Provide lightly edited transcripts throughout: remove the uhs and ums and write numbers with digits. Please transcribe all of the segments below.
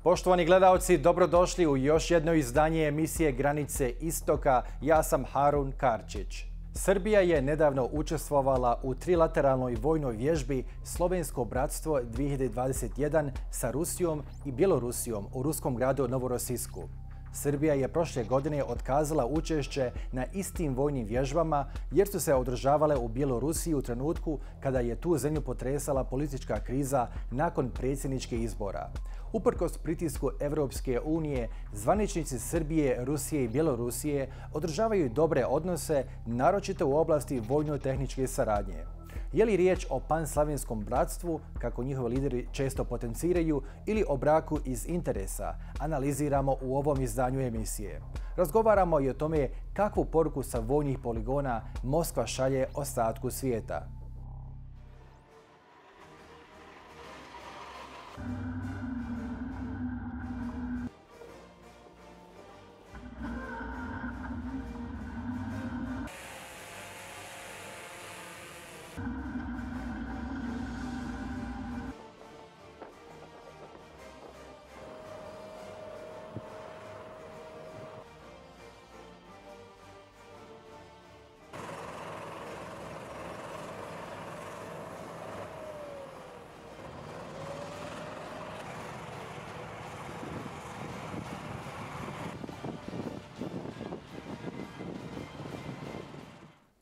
Poštovani gledalci, dobrodošli u još jedno izdanje emisije Granice Istoka. Ja sam Harun Karčić. Srbija je nedavno učestvovala u trilateralnoj vojnoj vježbi Slovensko bratstvo 2021 sa Rusijom i Bjelorusijom u ruskom gradu Novorosijsku. Srbija je prošle godine otkazala učešće na istim vojnim vježbama jer su se održavale u Bjelorusiji u trenutku kada je tu zemlju potresala politička kriza nakon predsjedničkih izbora. Uprkos pritisku Evropske unije, zvaničnici Srbije, Rusije i Bjelorusije održavaju dobre odnose, naročito u oblasti vojno-tehničke saradnje. Je li riječ o panslavenskom bratstvu, kako njihovi lideri često potenciraju, ili o braku iz interesa, analiziramo u ovom izdanju emisije. Razgovaramo i o tome kakvu poruku sa vojnih poligona Moskva šalje ostatku svijeta.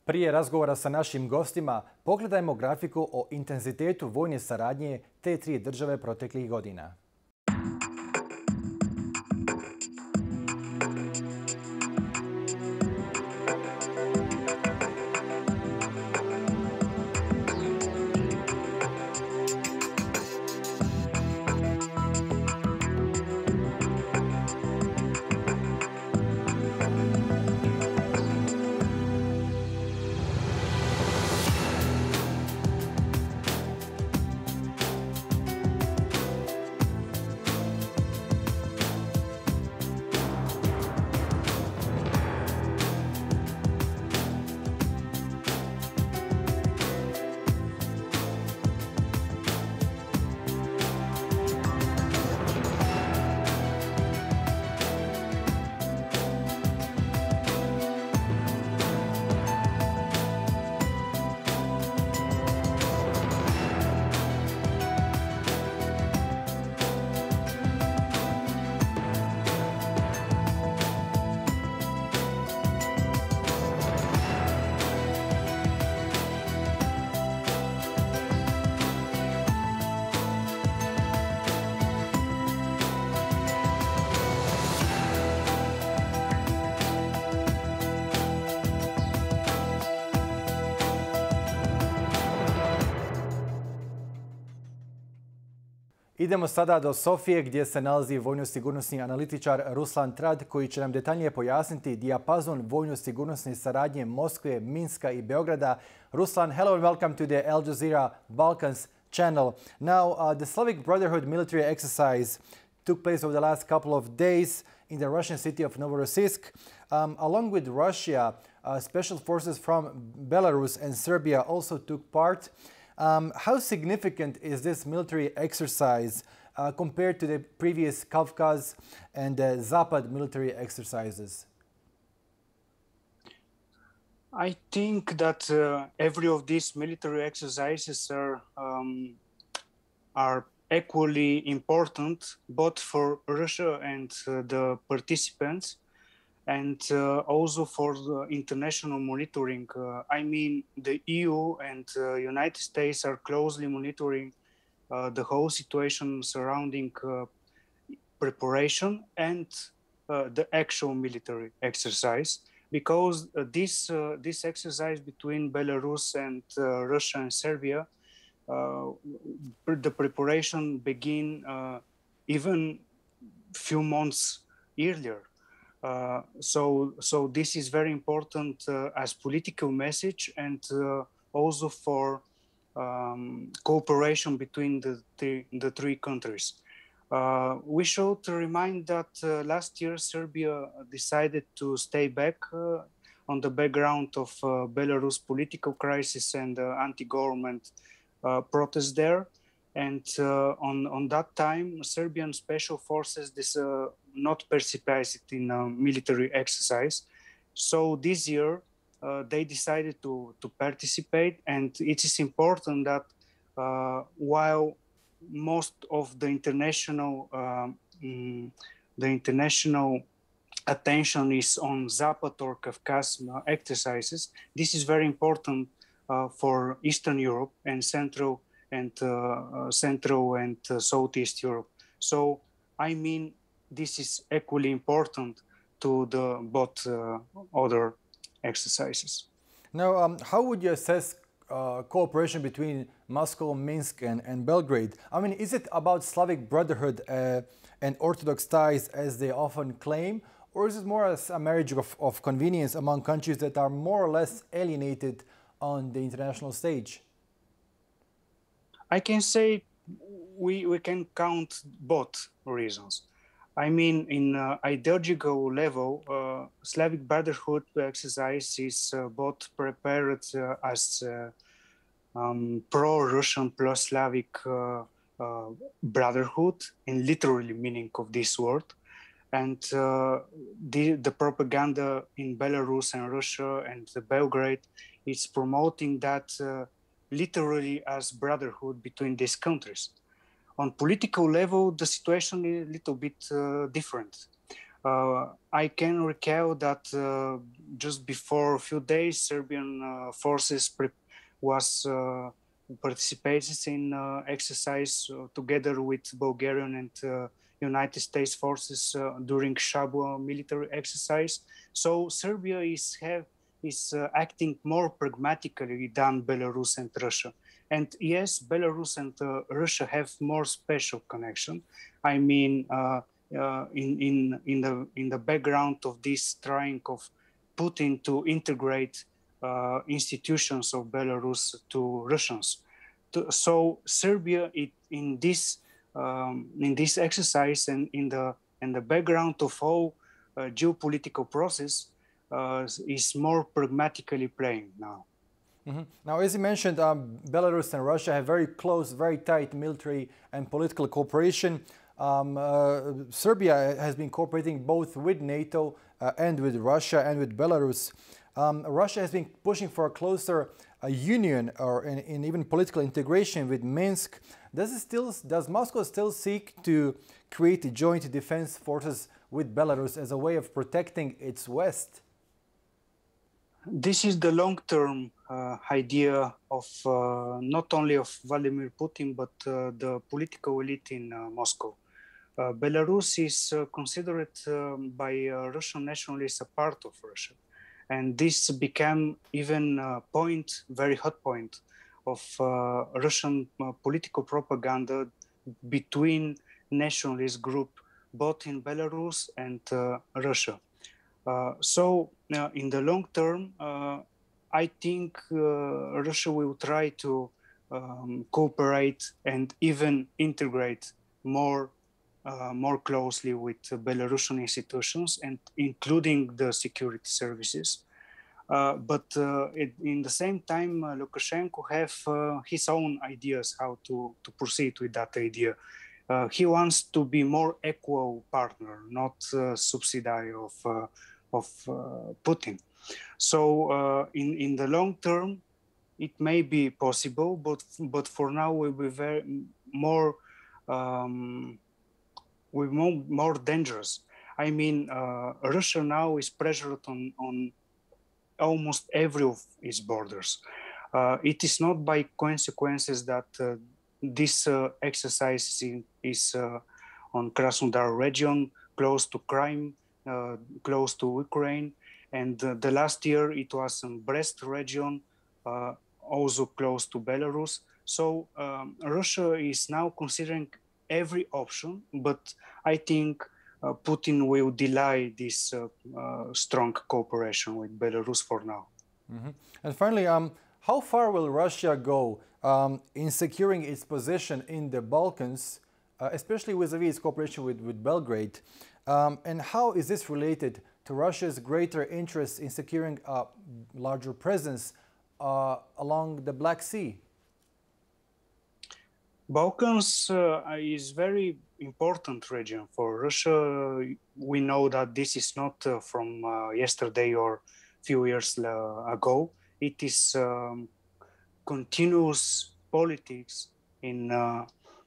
Prije razgovora sa našim gostima, pogledajmo grafiku o intenzitetu vojne saradnje te tri države proteklih godina. Idemo sada do Sofije gdje se nalazi vojno-sigurnosni analitičar Ruslan Trad koji će nam detaljnije pojasniti dijapazon vojno-sigurnosne saradnje Moskve, Minska i Beograda. Ruslan, hello and welcome to the Al Jazeera Balkans channel. Now, the Slavic Brotherhood military exercise took place over the last couple of days in the Russian city of Novorossiysk. Along with Russia, special forces from Belarus and Serbia also took part. How significant is this military exercise compared to the previous Kavkaz and Zapad military exercises? I think that every of these military exercises are equally important, both for Russia and the participants, and also for the international monitoring. I mean, the EU and United States are closely monitoring the whole situation surrounding preparation and the actual military exercise, because this exercise between Belarus and Russia and Serbia, the preparation began even few months earlier. So this is very important as political message and also for cooperation between the three countries. We should remind that last year Serbia decided to stay back on the background of Belarus political crisis and anti-government protests there. And on that time, Serbian special forces not participated in a military exercise. So this year, they decided to participate, and it is important that while most of the international attention is on Zapad or Kafkas exercises, this is very important for Eastern Europe and Central and Southeast Europe. So I mean, this is equally important to the both other exercises. Now, how would you assess cooperation between Moscow, Minsk, and Belgrade? I mean, is it about Slavic brotherhood and Orthodox ties, as they often claim, or is it more as a marriage of convenience among countries that are more or less alienated on the international stage? I can say we can count both reasons. I mean, in ideological level, Slavic brotherhood exercise is both prepared as pro-Russian, pro-Slavic brotherhood, in literally meaning of this word. And the propaganda in Belarus and Russia and Belgrade is promoting that literally as brotherhood between these countries. On political level, the situation is a little bit different. I can recall that just before a few days, Serbian forces participated in exercise together with Bulgarian and United States forces during Shabua military exercise. So Serbia is acting more pragmatically than Belarus and Russia. And yes, Belarus and Russia have more special connection. I mean, in the background of this trying of Putin to integrate institutions of Belarus to Russians. So Serbia, in this exercise and in the background of all geopolitical process, is more pragmatically playing now. Mm-hmm. Now, as you mentioned, Belarus and Russia have very close, very tight military and political cooperation. Serbia has been cooperating both with NATO and with Russia and with Belarus. Russia has been pushing for a closer union or in even political integration with Minsk. Does Moscow still seek to create joint defense forces with Belarus as a way of protecting its West? This is the long-term idea of not only of Vladimir Putin, but the political elite in Moscow. Belarus is considered by Russian nationalists a part of Russia. And this became even a very hot point of Russian political propaganda between nationalist groups, both in Belarus and Russia. So in the long term, I think Russia will try to cooperate and even integrate more closely with Belarusian institutions, and including the security services. But in the same time, Lukashenko have his own ideas how to proceed with that idea. He wants to be more equal partner, not subsidiary of Putin. So in the long term, it may be possible, but for now will be more dangerous. I mean, Russia now is pressured on almost every of its borders. It is not by consequences that this exercise is on Krasnodar region, close to Crimea, close to Ukraine, and the last year it was in Brest region, also close to Belarus. So Russia is now considering every option, but I think Putin will delay this strong cooperation with Belarus for now. Mm-hmm. And finally, how far will Russia go in securing its position in the Balkans, especially vis-a-vis its cooperation with Belgrade? And how is this related to Russia's greater interest in securing a larger presence along the Black Sea? Balkans is very important region for Russia. We know that this is not from yesterday or few years ago. It is continuous politics in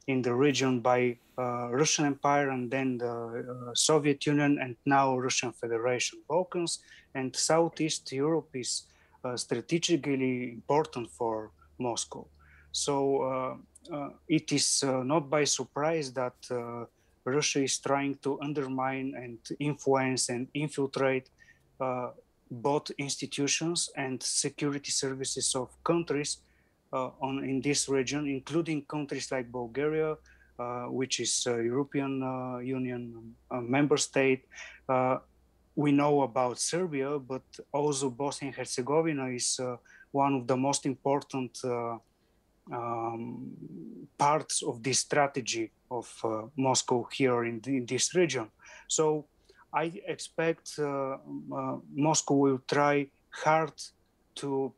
the region by Russian Empire and then the Soviet Union and now Russian Federation. Balkans and Southeast Europe is strategically important for Moscow. So it is not by surprise that Russia is trying to undermine and influence and infiltrate both institutions and security services of countries in this region, including countries like Bulgaria, which is a European Union member state. We know about Serbia, but also Bosnia and Herzegovina is one of the most important parts of this strategy of Moscow here in this region. So I expect Moscow will try hard to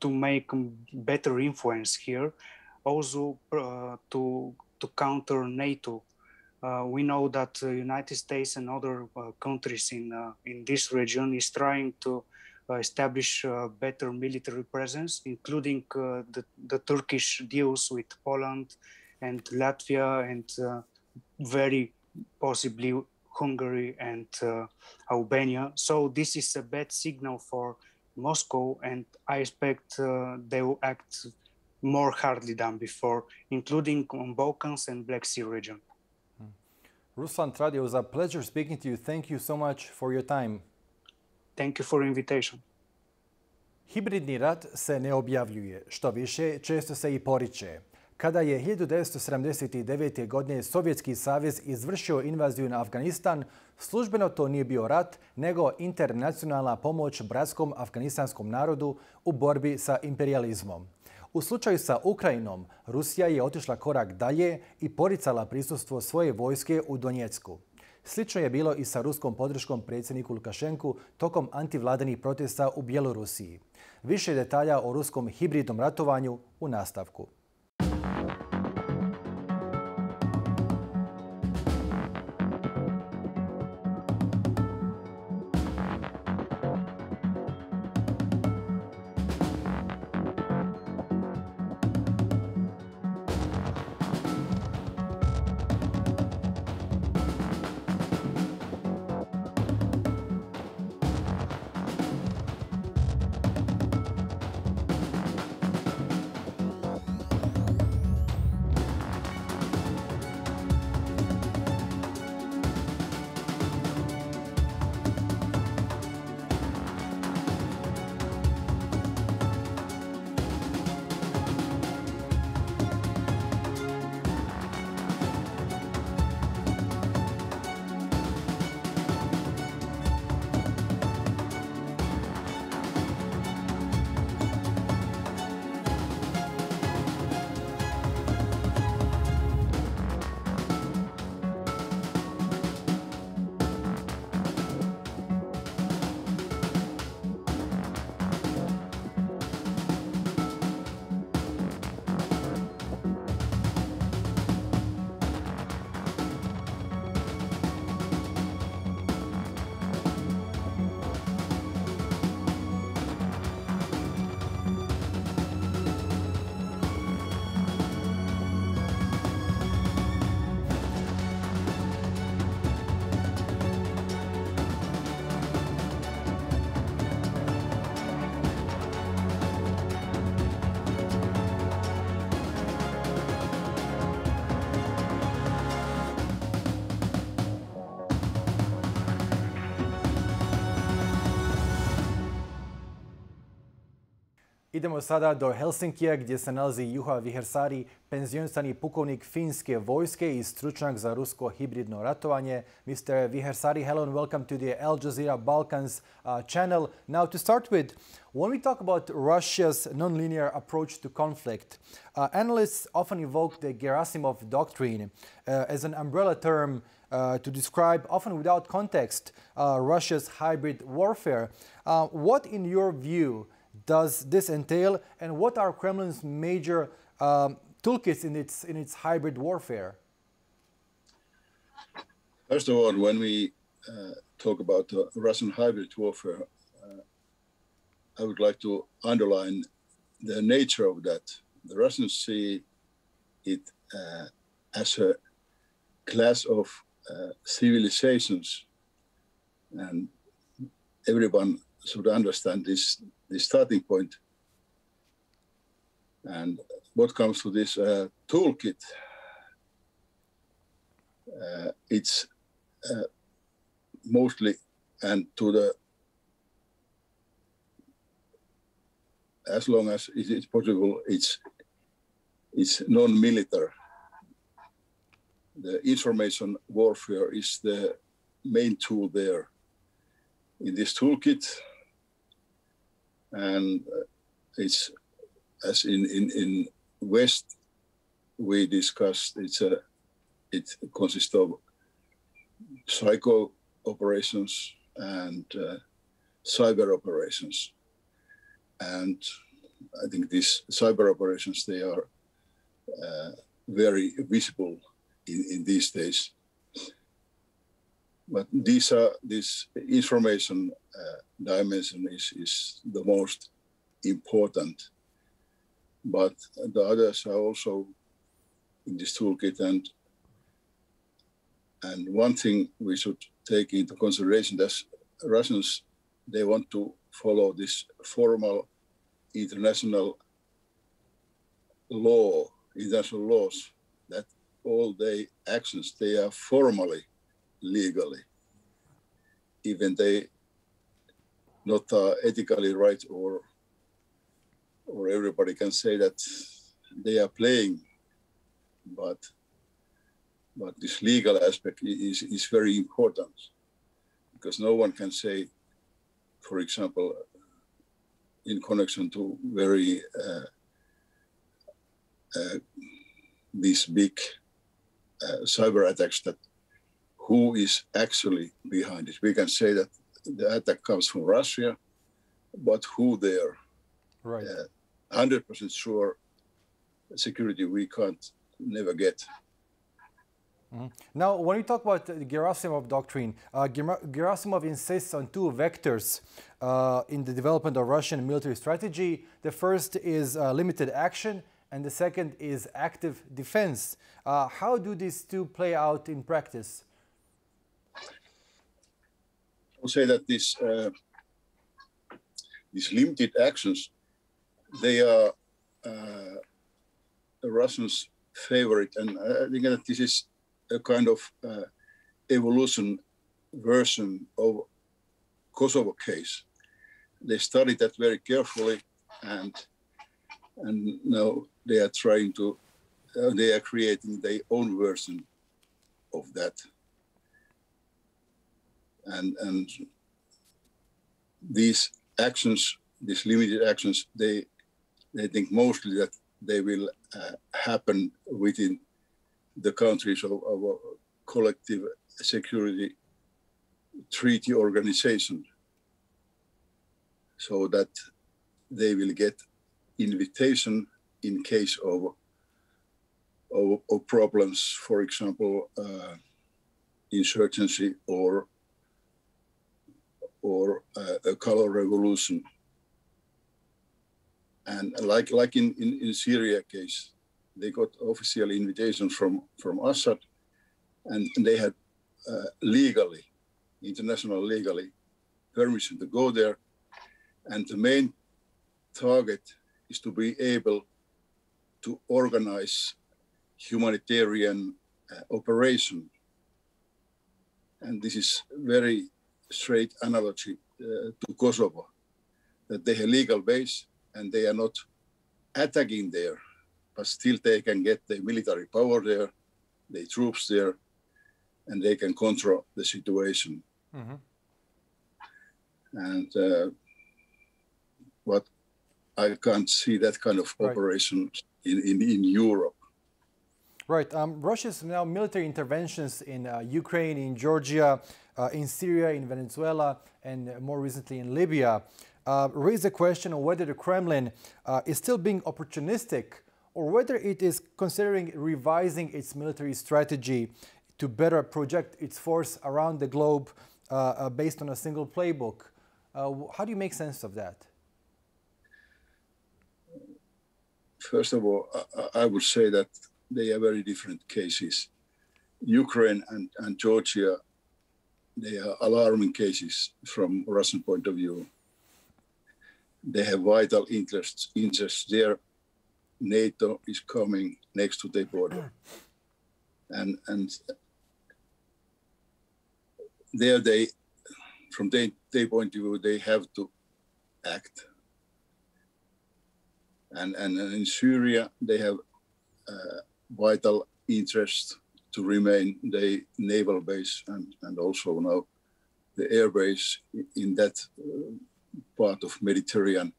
make better influence here, also to counter NATO. We know that the United States and other countries in this region is trying to establish a better military presence, including the Turkish deals with Poland and Latvia and very possibly Hungary and Albania. So this is a bad signal for Moscow, and I expect they will act more hardly than before, including on Balkans and Black Sea region. Ruslan Trad, it was a pleasure speaking to you. Thank you so much for your time. Thank you for invitation. Hibridni rat se ne objavljuje, što više često se i poriče. Kada je 1979. godine Sovjetski savez izvršio invaziju na Afganistan, službeno to nije bio rat, nego internacionalna pomoć bratskom afganistanskom narodu u borbi sa imperijalizmom. U slučaju sa Ukrajinom, Rusija je otišla korak dalje i poricala prisustvo svoje vojske u Donjecku. Slično je bilo i sa ruskom podrškom predsjedniku Lukašenku tokom antivladanih protesta u Bjelorusiji. Više detalja o ruskom hibridnom ratovanju u nastavku. Idemo sada do Helsinkija gdje se nalazi Juha Wihersaari, penzionisani pukovnik finske vojske i stručnjak za rusko hibridno ratovanje. Mr. Wihersaari, hello and welcome to the Al Jazeera Balkans channel. Now to start with, when we talk about Russia's non-linear approach to conflict, analysts often evoke the Gerasimov doctrine as an umbrella term to describe, often without context, Russia's hybrid warfare. What, in your view, does this entail, and what are Kremlin's major toolkits in its hybrid warfare? First of all, when we talk about Russian hybrid warfare, I would like to underline the nature of that. The Russians see it as a class of civilizations, and everyone should understand this starting point. And what comes to this toolkit, it's mostly, and to the, as long as it is possible, it's non-military. The information warfare is the main tool there in this toolkit, and it's, as in West we discussed, it consists of psycho operations and cyber operations. And I think these cyber operations, they are very visible in these days. But this information dimension is the most important. But the others are also in this toolkit. And one thing we should take into consideration, that Russians, they want to follow this formal international law, international laws, that all their actions, they are formally, legally, even they not ethically right, or everybody can say that they are playing, but this legal aspect is very important, because no one can say, for example, in connection to very these big cyber attacks, that who is actually behind it. We can say that the attack comes from Russia, but who there? Right. 100% sure security we can't never get. Mm-hmm. Now, when we talk about the Gerasimov doctrine, Gerasimov insists on two vectors in the development of Russian military strategy. The first is limited action, and the second is active defense. How do these two play out in practice? I would say that these limited actions, they are the Russians' favorite, and I think that this is a kind of evolution version of Kosovo case. They studied that very carefully, and now they are trying to, they are creating their own version of that. And these actions, these limited actions, they think mostly that they will happen within the countries of a collective security treaty organization, so that they will get invitation in case of problems, for example, insurgency or a color revolution. And like in Syria case, they got official invitation from Assad, and they had legally, international legally, permission to go there. And the main target is to be able to organize humanitarian operation. And this is very straight analogy to Kosovo, that they have legal base and they are not attacking there, but still they can get the military power there, the troops there, and they can control the situation. Mm-hmm. And but I can't see that kind of operation in Europe. Right. Russia's now military interventions in Ukraine, in Georgia, in Syria, in Venezuela, and more recently in Libya raise the question of whether the Kremlin is still being opportunistic, or whether it is considering revising its military strategy to better project its force around the globe based on a single playbook. How do you make sense of that? First of all, I would say that they are very different cases. Ukraine and Georgia, they are alarming cases from Russian point of view. They have vital interests there. NATO is coming next to their border. And there they, from their point of view, they have to act. And in Syria, they have vital interest to remain the naval base and also now the air base in that part of Mediterranean.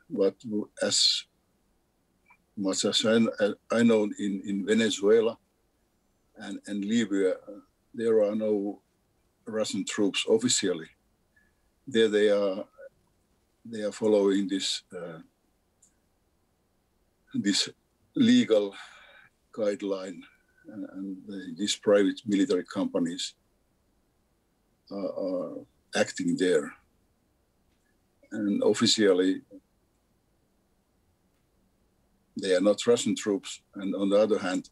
But as much as I know in Venezuela and Libya, there are no Russian troops officially. There they are following this this legal guideline, and these private military companies are acting there. And officially, they are not Russian troops, and on the other hand,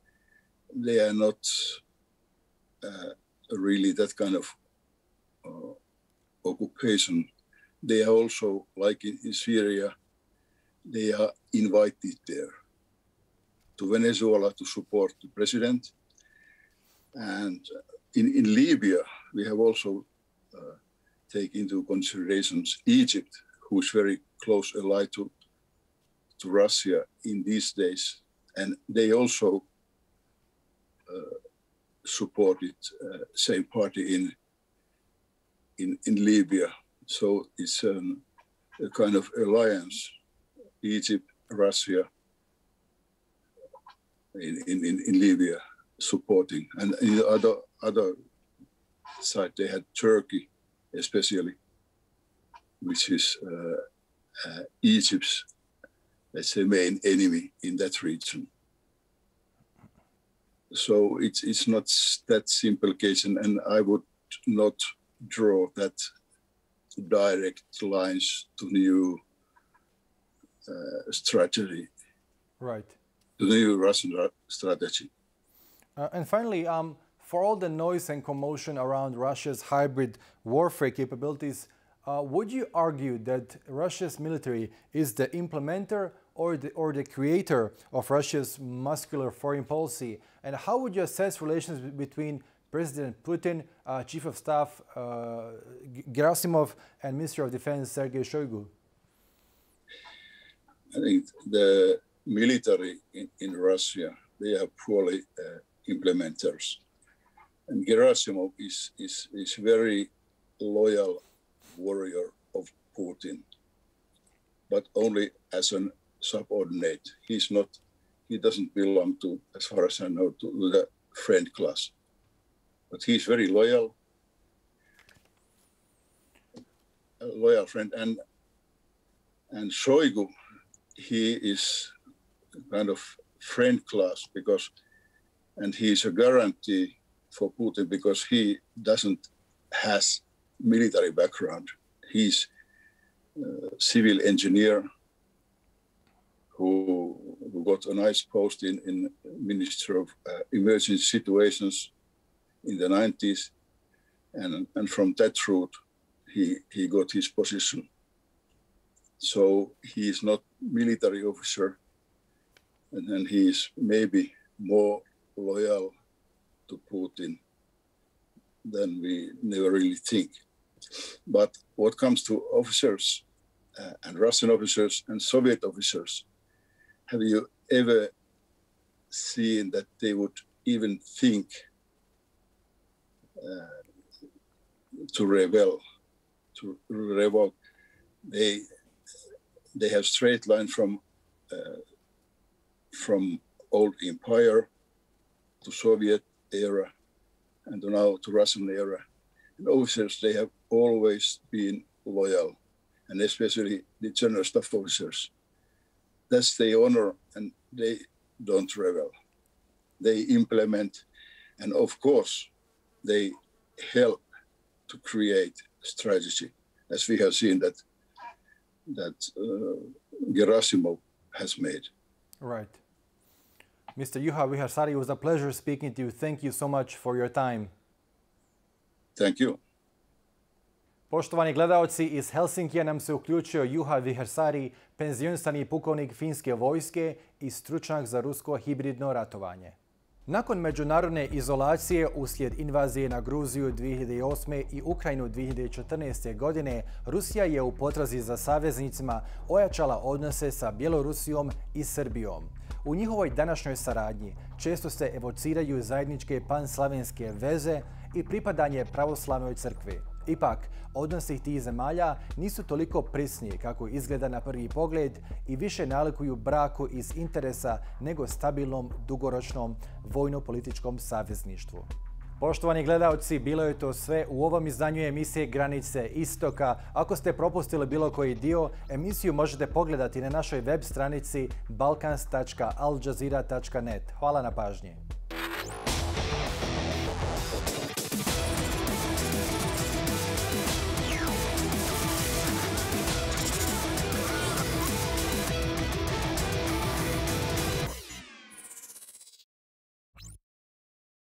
they are not really that kind of occupation. They are also, like in Syria, they are invited there to Venezuela to support the president. And in Libya, we have also taken into considerations Egypt, who is very close allied to Russia in these days. And they also supported same party in Libya. So it's a kind of alliance, Egypt, Russia, in Libya supporting. And in the other side, they had Turkey, especially, which is Egypt's, let's say, main enemy in that region. So it's not that simple case, and I would not draw that direct lines to new strategy. Right. To the new Russian strategy. And finally, for all the noise and commotion around Russia's hybrid warfare capabilities, would you argue that Russia's military is the implementer or the creator of Russia's muscular foreign policy? And how would you assess relations between President Putin, Chief of Staff Gerasimov, and Minister of Defense Sergei Shoigu? I think the military in Russia, they are poorly implementers. And Gerasimov is very loyal warrior of Putin, but only as a subordinate. He doesn't belong to, as far as I know, to the friend class. But he's very loyal, a loyal friend. And Shoigu, he is kind of friend class and he's a guarantee for Putin because he doesn't has military background. He's a civil engineer who got a nice post in Ministry of Emergency Situations in the 90s, and from that route he got his position. So he is not military officer, and then he is maybe more loyal to Putin than we never really think. But what comes to officers and Russian officers and Soviet officers, have you ever seen that they would even think to rebel, to revoke? They have straight line from old empire to Soviet era and now to Russian era. And officers, they have always been loyal, and especially the general staff officers. that's they honor and they don't rebel. They implement, and of course, they help to create a strategy, as we have seen that Gerasimov has made. Right. Mr. Juha Wihersaari, it was a pleasure speaking to you. Thank you so much for your time. Thank you. Poštovani gledaoci, iz Helsinkija nam se uključio Juha Wihersaari, penzionisani pukovnik finske vojske i stručnjak za rusko hibridno ratovanje. Nakon međunarodne izolacije uslijed invazije na Gruziju 2008. i Ukrajinu 2014. godine, Rusija je u potrazi za saveznicima ojačala odnose sa Bjelorusijom i Srbijom. U njihovoj današnjoj saradnji često se evociraju zajedničke panslavenske veze i pripadanje pravoslavnoj crkvi. Ipak, odnosi tih zemalja nisu toliko prisni kako izgleda na prvi pogled i više nalikuju braku iz interesa nego stabilnom, dugoročnom vojno-političkom savezništvu. Poštovani gledaoci, bilo je to sve u ovom izdanju emisije Granice Istoka. Ako ste propustili bilo koji dio, emisiju možete pogledati na našoj web stranici balkans.aljazeera.net. Hvala na pažnji.